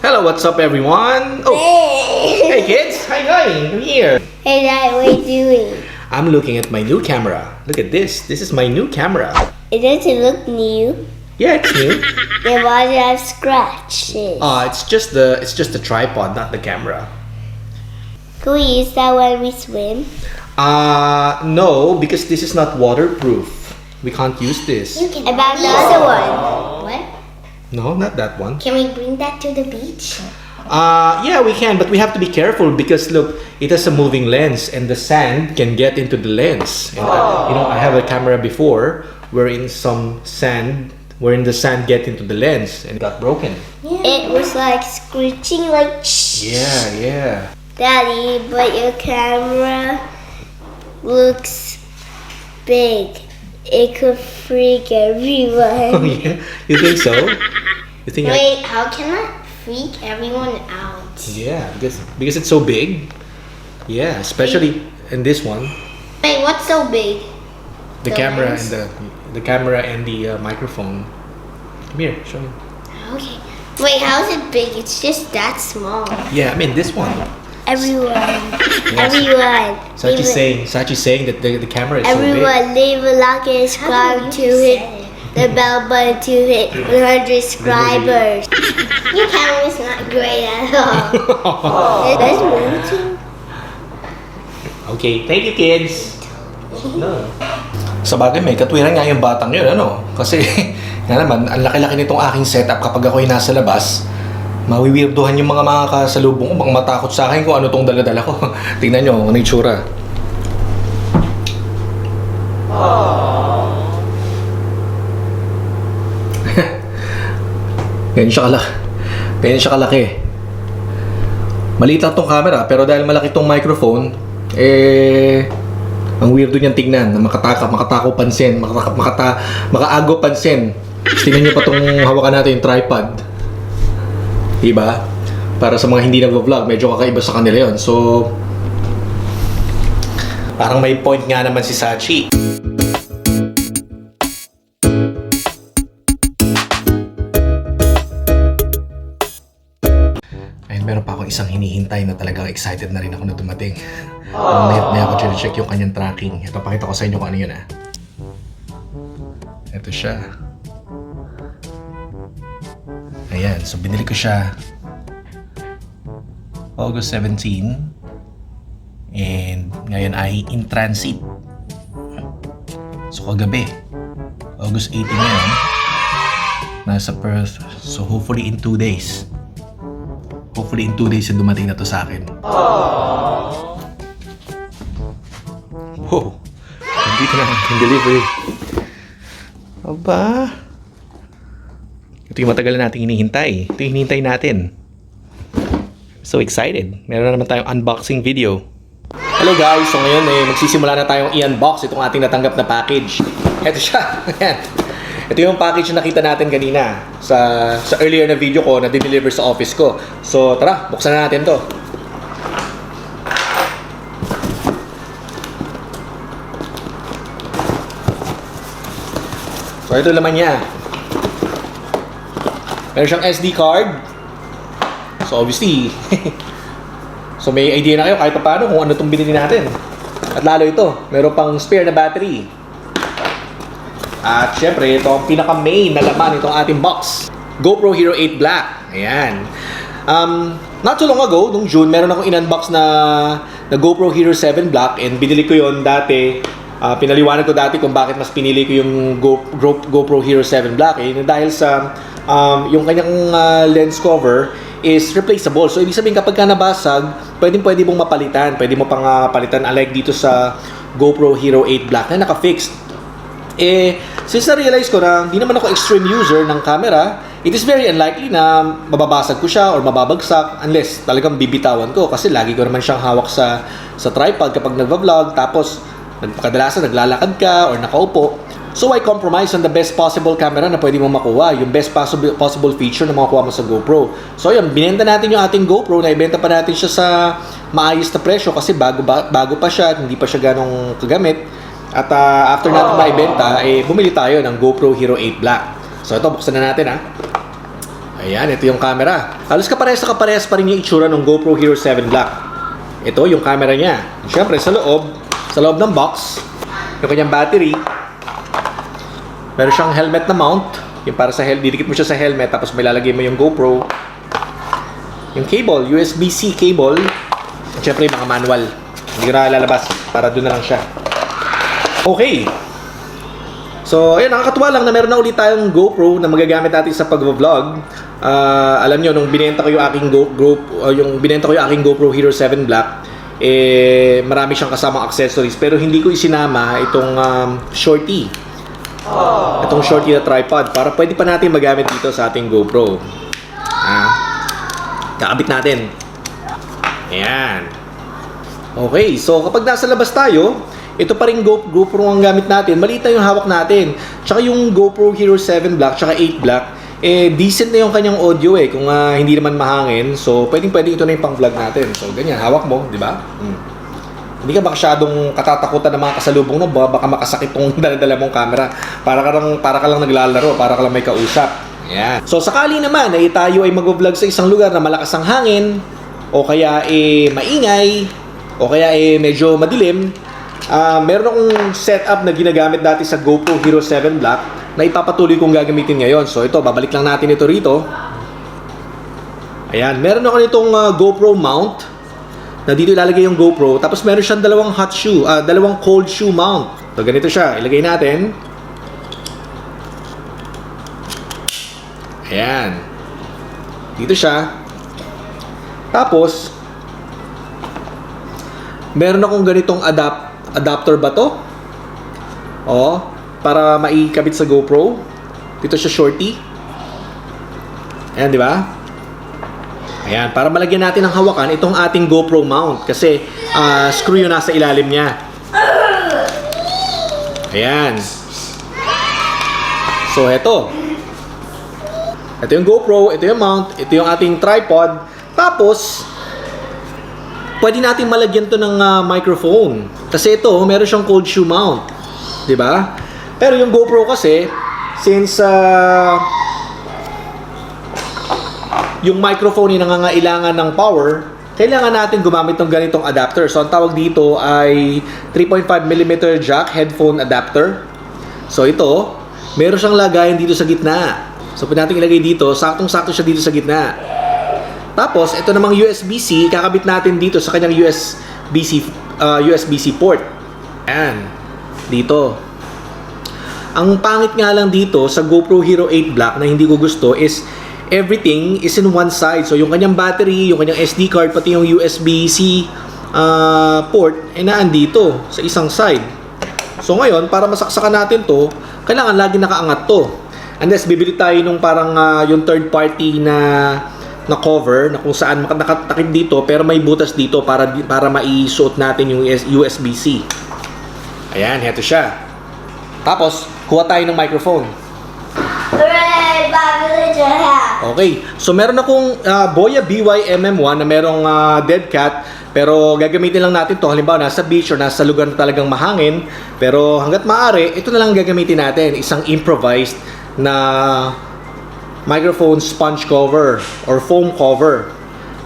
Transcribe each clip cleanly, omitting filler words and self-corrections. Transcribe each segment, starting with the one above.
Hello, what's up everyone? Oh, hey kids, hi, come here. Hey Dad, what are you doing? I'm looking at my new camera. Look at this. This is my new camera. It doesn't look new. Yeah, it's new. Then why do you have scratches? It's just the tripod, not the camera. Can we use that when we swim? No, because this is not waterproof. We can't use this. About the other one. What? No, not that one. Can we bring that to the beach? Yeah, we can, but we have to be careful because look, it has a moving lens and the sand can get into the lens. And, I have a camera before wherein the sand get into the lens and it got broken. It was like screeching like Yeah. Daddy, but your camera looks big. It could freak Oh everyone. yeah, you think so? You think? Wait, how can that freak everyone out? Yeah, because it's so big. Yeah, especially in this one, Wait, what's so big? the The camera lens? and the camera and the microphone. Come here, show me. Okay. Wait, how is it big? It's just that small. Yeah, I mean this one. Everyone. Yes. Everyone. Sachi's saying that the camera is so big. Everyone, leave a like and subscribe to hit the bell button to hit 100 subscribers. Your camera is not great at all. Let's move to. Okay, thank you kids. No. Sa bagay, may katwiran nga yung batang yun, ano? Kasi, nga naman, ang laki-laki nitong aking setup kapag ako'y nasa labas. Mawiwirduhan yung mga kasalubong ko, bang matakot sa akin kung ano tong dala-dala ko. Tingnan nyo, ano yung tsura. Ganyan siya kalaki. Maliit lang tong camera, pero dahil malaki tong microphone, ang weirdo niyang tingnan, na makatako pansin, makaago pansin. Tingnan niyo pa tong hawakan natin yung tripod. Diba? Para sa mga hindi nagvo-vlog, medyo kakaiba sa kanila yon. So, parang may point nga naman si Sachi. Ayun, meron pa akong isang hinihintay na talagang excited na rin ako na dumating. May ako check yung kanyang tracking. Ito, pakita ko sa inyo kung ano yun Ito siya. Ayan, so binili ko siya August 17 and ngayon ay in transit. So kagabi, August 18 ngayon, nasa Perth. So hopefully in 2 days. Hopefully in 2 days yung dumating na to sa akin. Wow, nandito na ang delivery. Aba, ito yung matagal na natin hinihintay. Ito yung hinihintay natin. So excited. Meron na naman tayong unboxing video. Hello guys! So ngayon magsisimula na tayong i-unbox itong ating natanggap na package. Ito siya. Ayan. Ito yung package na nakita natin kanina sa earlier na video ko na dineliver sa office ko. So tara, buksan na natin to. So ito laman niya. Meron siyang SD card. So obviously, so may idea na kayo kahit paano kung ano itong binili natin. At lalo ito, meron pang spare na battery. At syempre, ito ang pinaka-main na laman itong ating box. GoPro Hero 8 Black. Ayan. Not so long ago, nung June, meron akong in-unbox na GoPro Hero 7 Black and binili ko yon dati. Pinaliwanag ko dati kung bakit mas pinili ko yung GoPro Hero 7 Black. Dahil sa yung kanyang lens cover is replaceable. So, ibig sabihin kapag ka nabasag, pwede mong mapalitan. Pwede mo pang palitan unlike dito sa GoPro Hero 8 Black na naka-fixed. Since na-realize ko na hindi naman ako extreme user ng camera, it is very unlikely na mababasag ko siya or mababagsak unless talagang bibitawan ko. Kasi lagi ko naman siyang hawak sa tripod kapag nagva-vlog. Tapos, kadalasan naglalakad ka or nakaupo. So I compromise on the best possible camera na pwede mo makuha, yung best possible feature na makukuha mo sa GoPro. So yun, binenta natin yung ating GoPro, naibenta pa natin siya sa maayos na presyo kasi bago pa siya, hindi pa siya ganong kagamit. At after natin maibenta, bumili tayo ng GoPro Hero 8 Black. So ito, buksan na natin Ayan, ito yung camera. Halos kaparehas pa rin yung itsura ng GoPro Hero 7 Black. Ito yung camera niya. Siyempre, sa loob ng box, yung kanyang battery. Meron siyang helmet na mount. Yung para sa didikit mo siya sa helmet, tapos may lalagay mo yung GoPro. Yung cable, USB-C cable. At siyempre, yung mga manual. Hindi ko na lalabas, para doon na lang siya. Okay. So, ayun, nakakatuwa lang na meron na ulit tayong GoPro na magagamit natin sa pag-vlog. Alam nyo, nung binenta ko yung aking GoPro Hero 7 Black, marami siyang kasamang accessories, pero hindi ko isinama itong shorty. Itong shorty na tripod para pwede pa natin magamit dito sa ating GoPro. Kakabit natin. Ayan. Okay, so kapag nasa labas tayo, ito pa rin GoPro ang gamit natin. Maliit na yung hawak natin. Tsaka yung GoPro Hero 7 Black, tsaka 8 Black, decent na yung kanyang audio kung hindi naman mahangin. So, pwedeng ito na yung pang-vlog natin. So, ganyan, hawak mo, di ba? Hindi ka masyadong katatakutan ng mga kasalubong mo. Baka makasakit tong dala-dala mong camera. Para ka lang naglalaro, para ka lang may kausap. Ayan. So, sakali naman na tayo ay mag-vlog sa isang lugar na malakas ang hangin, o kaya maingay, o kaya medyo madilim, meron akong setup na ginagamit dati sa GoPro Hero 7 Black na ipapatuloy kong gagamitin ngayon. So ito, babalik lang natin ito rito. Ayan, meron ako nitong GoPro mount na dito ilalagay yung GoPro. Tapos meron siyang dalawang cold shoe mount. So ganito siya, ilagay natin. Ayan. Dito siya. Tapos meron akong ganitong adapter ba to? Para maikabit sa GoPro. Dito siya shorty. Ayan, di ba? Ayan, para malagyan natin ng hawakan itong ating GoPro mount kasi screw yung nasa ilalim niya. Ayan. So, ito yung GoPro, ito yung mount, ito yung ating tripod. Tapos, pwede natin malagyan to ng microphone. Kasi ito, meron siyang cold shoe mount. 'Di ba? Pero yung GoPro kasi, since yung microphone ay nangangailangan ng power, kailangan natin gumamit ng ganitong adapter. So, ang tawag dito ay 3.5mm jack headphone adapter. So, ito, meron siyang lagayan dito sa gitna. So, pwede natin ilagay dito. Saktong-sakto siya dito sa gitna. Tapos, ito namang USB-C, kakabit natin dito sa kanyang USB-C port. Ayan. Dito. Ang pangit nga lang dito sa GoPro Hero 8 Black na hindi ko gusto is everything is in one side. So, yung kanyang battery, yung kanyang SD card, pati yung USB-C port, naandito sa isang side. So, ngayon, para masaksakan natin to, kailangan lagi nakaangat to. Unless bibili tayo nung parang yung third party na cover na kung saan nakatakip dito pero may butas dito para maisuot natin yung USB-C. Ayan, heto siya. Tapos, kuha tayo ng microphone. Hooray! Bago sa Okay, so meron akong Boya BY-MM1 na merong dead cat, pero gagamitin lang natin to halimbawa nasa beach or nasa lugar na talagang mahangin. Pero hanggat maaari, ito na lang gagamitin natin, isang improvised na microphone sponge cover or foam cover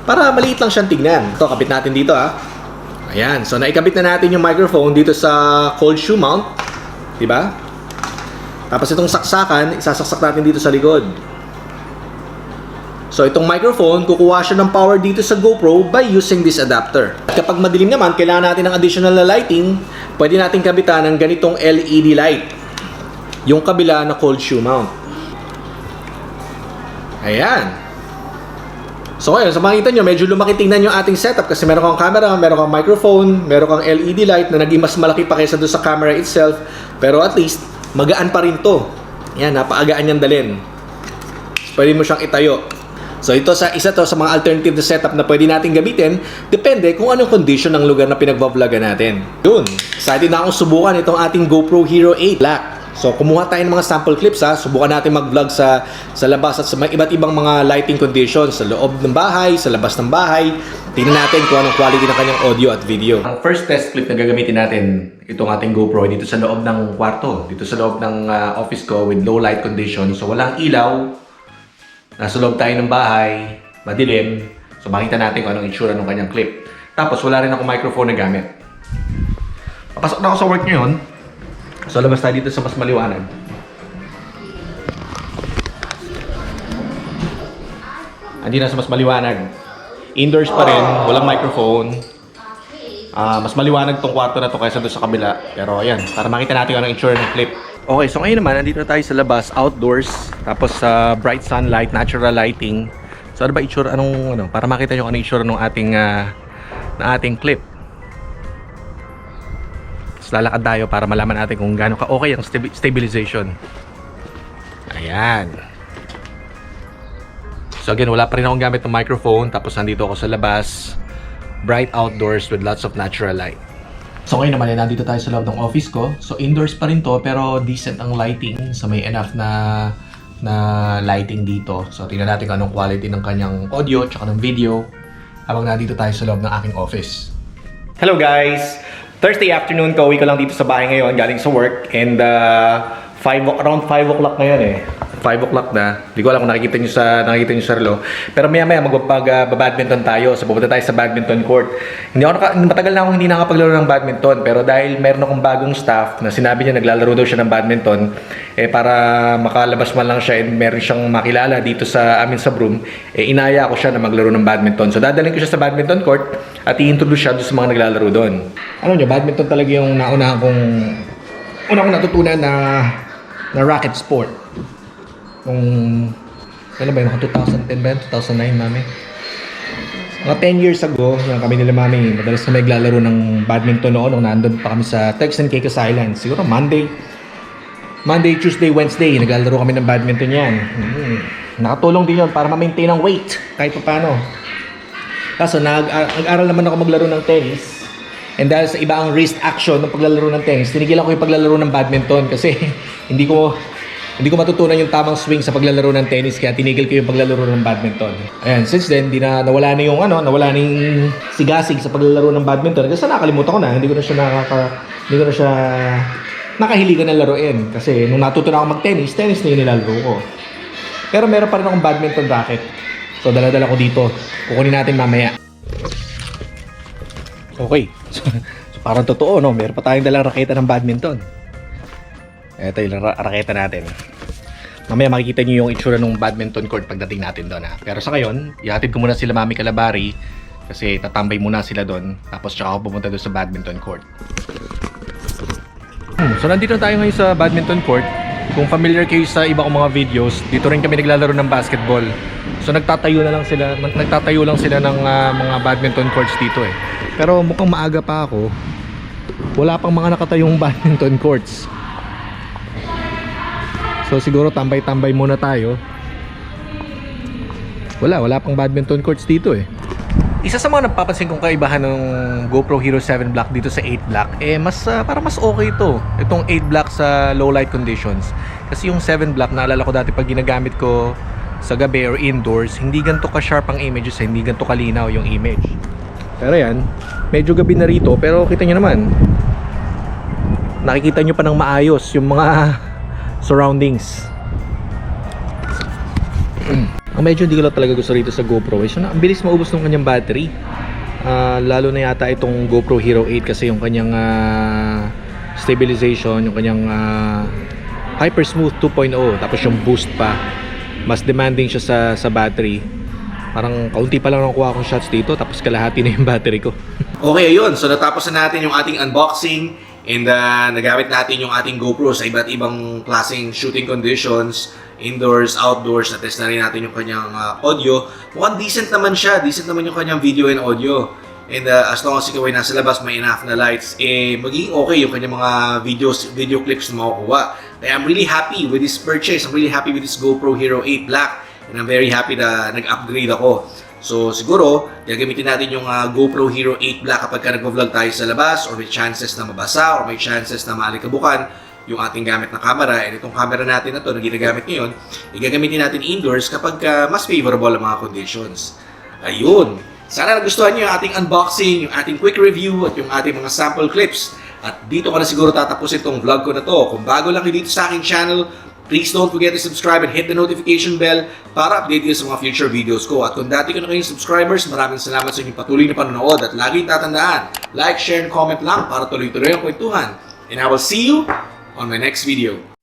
para maliit lang siyang tignan. Ito, kabit natin dito Ayan, so naikabit na natin yung microphone dito sa cold shoe mount, di ba? Tapos itong saksakan, isasaksak natin dito sa likod. So itong microphone, kukuha siya ng power dito sa GoPro by using this adapter. At kapag madilim naman, kailangan natin ng additional na lighting, pwede natin kabitan ng ganitong LED light. Yung kabila na cold shoe mount. Ayan. So ngayon, sa makikita nyo, medyo lumaki tingnan yung ating setup kasi meron kang camera, meron kang microphone, meron kang LED light na naging mas malaki pa kaysa doon sa camera itself. Pero at least, magaan pa rin to. Yan, napaagaan niyang dalhin. Pwede mo siyang itayo. So ito isa to sa mga alternative na setup na pwede natin gamitin. Depende kung anong condition ng lugar na pinagbabloggan natin. Yun, excited na akong subukan itong ating GoPro Hero 8 Black. So, kumuha tayo ng mga sample clips Subukan natin mag-vlog sa labas at sa iba't ibang mga lighting conditions. Sa loob ng bahay, sa labas ng bahay. Tingnan natin kung anong quality ng kanyang audio at video. Ang first test clip na gagamitin natin, itong ating GoPro, dito sa loob ng kwarto. Dito sa loob ng office ko with low light conditions. So, walang ilaw. Nasa loob tayo ng bahay, madilim. So makita natin kung anong itsura ng kanyang clip. Tapos wala rin ako microphone na gamit. Papasok na ako sa work ngayon. So labas tayo dito sa mas maliwanag. Hindi na sa mas maliwanag. Indoors pa rin, walang microphone. Mas maliwanag tong kwarto na to kaysa doon sa kabila. Pero ayan, para makita natin kung anong itsura ng clip. Okay, so ngayon naman, nandito na tayo sa labas, outdoors. Tapos sa bright sunlight, natural lighting. So ano ba itsura, para makita nyo kung anong itsura ng ating clip. So lalakad tayo para malaman natin kung gaano ka-okay ang stabilization. Ayan. So again, wala pa rin akong gamit ng microphone. Tapos nandito ako sa labas. Bright outdoors with lots of natural light. So ngayon naman, nandito tayo sa loob ng office ko. So indoors pa rin to, pero decent ang lighting. So may enough na lighting dito. So tingnan natin kung anong quality ng kanyang audio tsaka ng video habang nandito tayo sa loob ng aking office. Hello guys! Thursday afternoon, kauwi ko lang dito sa bahay ngayon galing sa work. And around 5 o'clock ngayon eh. 5 o'clock na. Hindi ko alam kung nakikita nyo sa relo. Pero maya-maya magpapag-badminton tayo. So pupunta tayo sa badminton court. Matagal na akong hindi nakapaglaro ng badminton. Pero dahil meron akong bagong staff na sinabi niya naglalaro daw siya ng badminton, para makalabas man lang siya and meron siyang makilala dito sa amin sa Broome, inaya ko siya na maglaro ng badminton. So dadalhin ko siya sa badminton court at i-introduce siya doon sa mga naglalaro doon. Ano nyo, badminton talaga yung una kong natutunan na racket sport. Kailan ba yun? 2010 ba yun? 2009, mami? Mga 10 years ago, kami nila mami, madalas na may naglalaro ng badminton noon nung nandun pa kami sa Turks and Caicos Islands. Siguro Monday, Tuesday, Wednesday, naglalaro kami ng badminton yan. Nakatulong din yun para ma-maintain ang weight kahit pa paano. Kaso nag-aral naman ako maglaro ng tennis. And dahil sa iba ang wrist action ng paglalaro ng tennis, tinigilan ko yung paglalaro ng badminton kasi hindi ko matutunan yung tamang swing sa paglalaro ng tennis, kaya tinigil ko yung paglalaro ng badminton. Ayan, since then, nawala na yung sigasig sa paglalaro ng badminton. Kasi nakalimutan ko na, hindi ko na siya nakahiligan na laruin. Kasi nung natuto na ako mag-tennis, tennis na yung nilalaro ko. Pero meron pa rin akong badminton racket. So, dala-dala ko dito. Kukunin natin mamaya. Okay. So parang totoo, no? Meron pa tayong dalang raketa ng badminton. Ito yung raketa natin. Mamaya makikita nyo yung itsura ng badminton court pagdating natin doon. Pero sa ngayon, ihatid ko muna sila Mami Calabari kasi tatambay muna sila doon. Tapos tsaka ako pumunta doon sa badminton court. So nandito tayo ngayon sa badminton court. Kung familiar kayo sa iba kong mga videos, dito rin kami naglalaro ng basketball. So nagtatayo lang sila ng mga badminton courts dito eh. Pero mukhang maaga pa ako. Wala pang mga nakatayong badminton courts. So siguro tambay-tambay muna tayo. Wala pang badminton courts dito eh. Isa sa mga napapansin kong kaibahan ng GoPro Hero 7 Black dito sa 8 Black, parang mas okay ito. Itong 8 Black sa low light conditions. Kasi yung 7 Black, naalala ko dati pag ginagamit ko sa gabi or indoors, hindi ganito ka-sharp ang images, hindi ganito kalinaw yung image. Pero yan, medyo gabi na rito, pero kita nyo naman, nakikita nyo pa ng maayos yung mga surroundings. Ang medyo hindi ko lang talaga gusto rito sa GoPro is ang bilis maubos ng kanyang battery. Lalo na yata itong GoPro Hero 8 kasi yung kanyang stabilization, yung kanyang Hyper Smooth 2.0, tapos yung boost pa, mas demanding siya sa battery. Parang kaunti pa lang nakuha akong shots dito, tapos kalahati na yung battery ko. Okay, ayun. So natapos na natin yung ating unboxing and nagamit natin yung ating GoPro sa iba't ibang klaseng shooting conditions, indoors, outdoors. Na-test na rin natin yung kanyang audio. Mukhang decent naman siya. Decent naman yung kanyang video and audio. And as long as ikaw ay nasa labas, may enough na lights, magiging okay yung kanyang mga video clips na makukuha. Kaya I'm really happy with this purchase. I'm really happy with this GoPro Hero 8 Black. And I'm very happy na nag-upgrade ako. So siguro, gagamitin natin yung GoPro Hero 8 Black kapag nag-vlog tayo sa labas or may chances na mabasa or may chances na maalikabukan yung ating gamit na camera. And itong camera natin na to na ginagamit ngayon, igagamitin natin indoors kapag mas favorable ang mga conditions. Ayun! Sana nagustuhan nyo yung ating unboxing, yung ating quick review at yung ating mga sample clips. At dito ko na siguro tatapos itong vlog ko na to. Kung bago lang kayo dito sa aking channel, Please don't forget to subscribe and hit the notification bell para update kayo sa mga future videos ko. At kung dati ko na kayong subscribers, maraming salamat sa inyong patuloy na panonood. At lagi tatandaan, like, share, and comment lang para tuloy-tuloy ang kwentuhan. And I will see you on my next video.